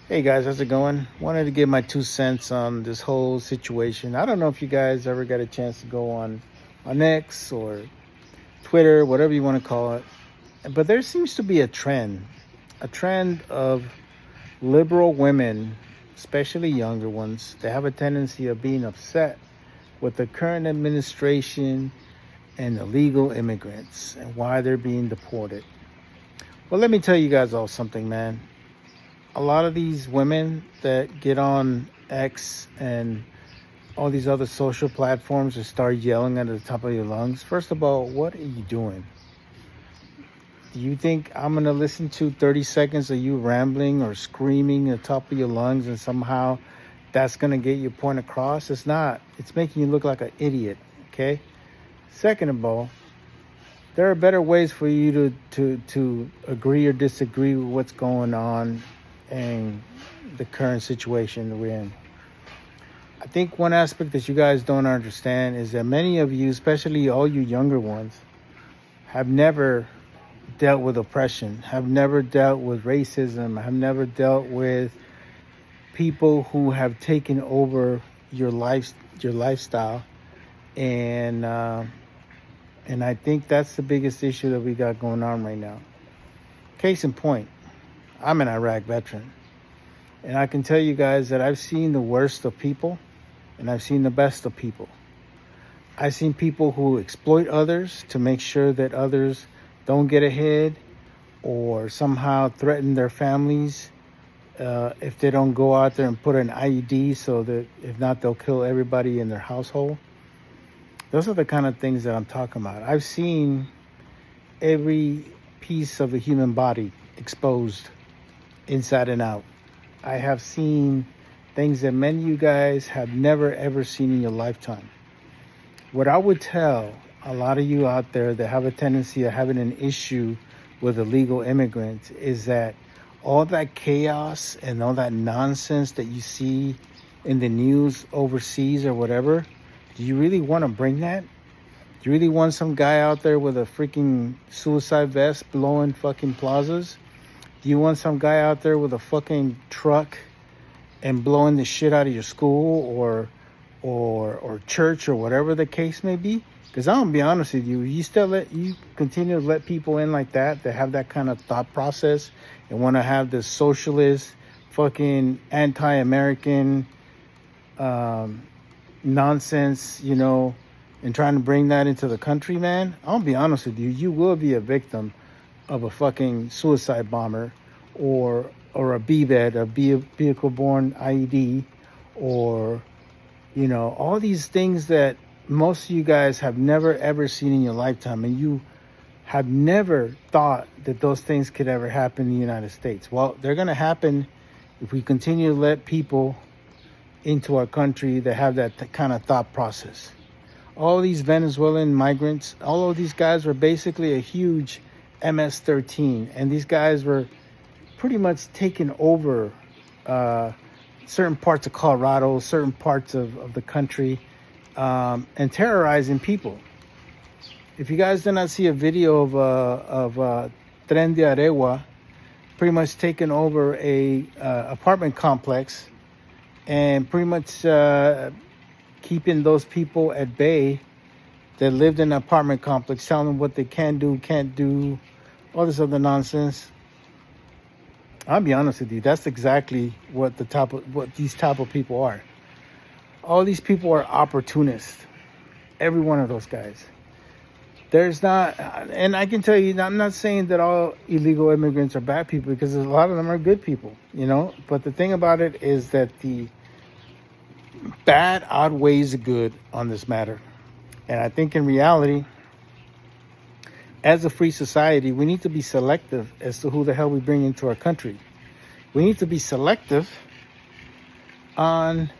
Hey guys, how's it going? Wanted to give my 2 cents on this whole situation. I don't know if you guys ever got a chance to go on X or Twitter, whatever you want to call it. But there seems to be a trend of liberal women, especially younger ones. They have a tendency of being upset with the current administration and illegal immigrants and why they're being deported. Well, let me tell you guys all something, man. A lot of these women that get on X and all these other social platforms and start yelling at the top of your lungs. First of all, what are you doing? Do you think I'm going to listen to 30 seconds of you rambling or screaming at the top of your lungs and somehow that's going to get your point across? It's not. It's making you look like an idiot, okay? Second of all, there are better ways for you to agree or disagree with what's going on and the current situation that we're in. I think one aspect that you guys don't understand is that many of you, especially all you younger ones, have never dealt with oppression, have never dealt with racism, have never dealt with people who have taken over your lifestyle, and I think that's the biggest issue that we got going on right now. Case in point, I'm an Iraq veteran, and I can tell you guys that I've seen the worst of people and I've seen the best of people. I've seen people who exploit others to make sure that others don't get ahead or somehow threaten their families if they don't go out there and put an IED, so that if not, they'll kill everybody in their household. Those are the kind of things that I'm talking about. I've seen every piece of the human body exposed inside and out. I have seen things that many of you guys have never ever seen in your lifetime. What I would tell a lot of you out there that have a tendency of having an issue with illegal immigrants is that all that chaos and all that nonsense that you see in the news overseas or whatever, do you really want to bring that? Do you really want some guy out there with a freaking suicide vest blowing fucking plazas? Do you want some guy out there with a fucking truck and blowing the shit out of your school or church or whatever the case may be? Because I'm gonna be honest with you, you continue to let people in like that have that kind of thought process and want to have this socialist, fucking anti-American nonsense, and trying to bring that into the country, man. I'll be honest with you, you will be a victim of a fucking suicide bomber or a BBED, a vehicle-borne IED, or all these things that most of you guys have never ever seen in your lifetime, and you have never thought that those things could ever happen in the United States. Well, they're going to happen if we continue to let people into our country that have that kind of thought process. All these Venezuelan migrants, all of these guys were basically a huge MS-13, and these guys were pretty much taking over certain parts of Colorado, certain parts of the country, and terrorizing people. If you guys did not see a video of Tren de Arewa pretty much taking over a apartment complex and pretty much keeping those people at bay that lived in an apartment complex, telling them what they can do, can't do, all this other nonsense. I'll be honest with you, that's exactly what these type of people are. All these people are opportunists. Every one of those guys. There's not, and I can tell you, I'm not saying that all illegal immigrants are bad people, because a lot of them are good people, But the thing about it is that the bad outweighs the good on this matter. And I think in reality, as a free society, we need to be selective as to who the hell we bring into our country. We need to be selective on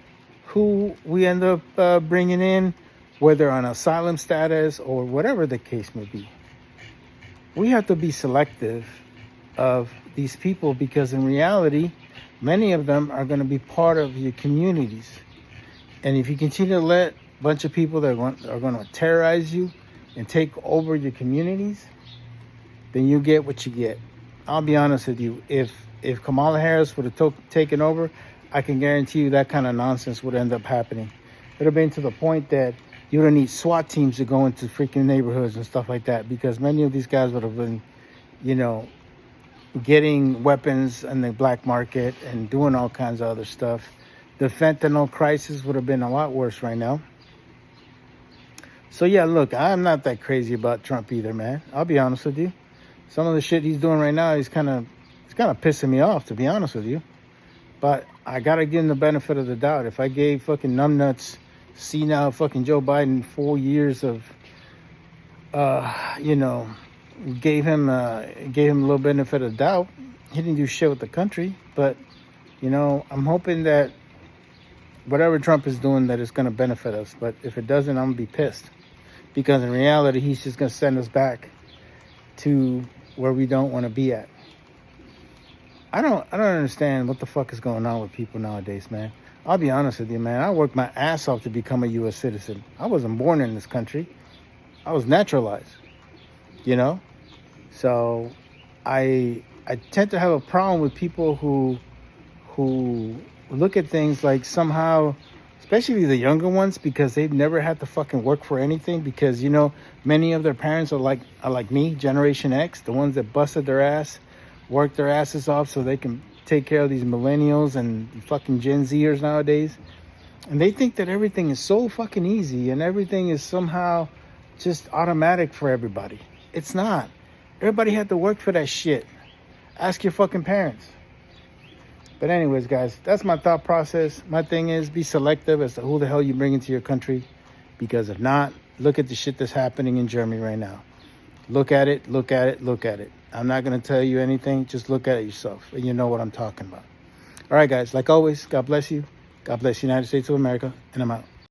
who we end up bringing in, whether on asylum status or whatever the case may be. We have to be selective of these people, because in reality, many of them are going to be part of your communities. And if you continue to let a bunch of people that are going to terrorize you and take over your communities, then you get what you get. I'll be honest with you. If Kamala Harris would have taken over, I can guarantee you that kind of nonsense would end up happening. It would have been to the point that you would need SWAT teams to go into freaking neighborhoods and stuff like that, because many of these guys would have been, you know, getting weapons in the black market and doing all kinds of other stuff. The fentanyl crisis would have been a lot worse right now. So yeah, look, I'm not that crazy about Trump either, man. I'll be honest with you. Some of the shit he's doing right now is kind of pissing me off, to be honest with you. But I gotta give him the benefit of the doubt. If I gave fucking numbnuts, senile fucking Joe Biden 4 years of, you know, gave him a little benefit of doubt, he didn't do shit with the country. But, you know, I'm hoping that whatever Trump is doing, that it's gonna benefit us. But if it doesn't, I'm gonna be pissed, because in reality, he's just gonna send us back to where we don't want to be at. I don't understand what the fuck is going on with people nowadays, man. I'll be honest with you, man. I worked my ass off to become a U.S. citizen. I wasn't born in this country. I was naturalized, you know? So I tend to have a problem with people who look at things like somehow, especially the younger ones, because they've never had to fucking work for anything, because, you know, many of their parents are like me, Generation X, the ones that busted their ass, worked their asses off so they can take care of these millennials and fucking Gen Zers nowadays. And they think that everything is so fucking easy and everything is somehow just automatic for everybody. It's not. Everybody had to work for that shit. Ask your fucking parents. But anyways, guys, that's my thought process. My thing is, be selective as to who the hell you bring into your country. Because if not, look at the shit that's happening in Germany right now. Look at it, look at it, look at it. I'm not going to tell you anything. Just look at it yourself, and you know what I'm talking about. All right, guys, like always, God bless you. God bless the United States of America, and I'm out.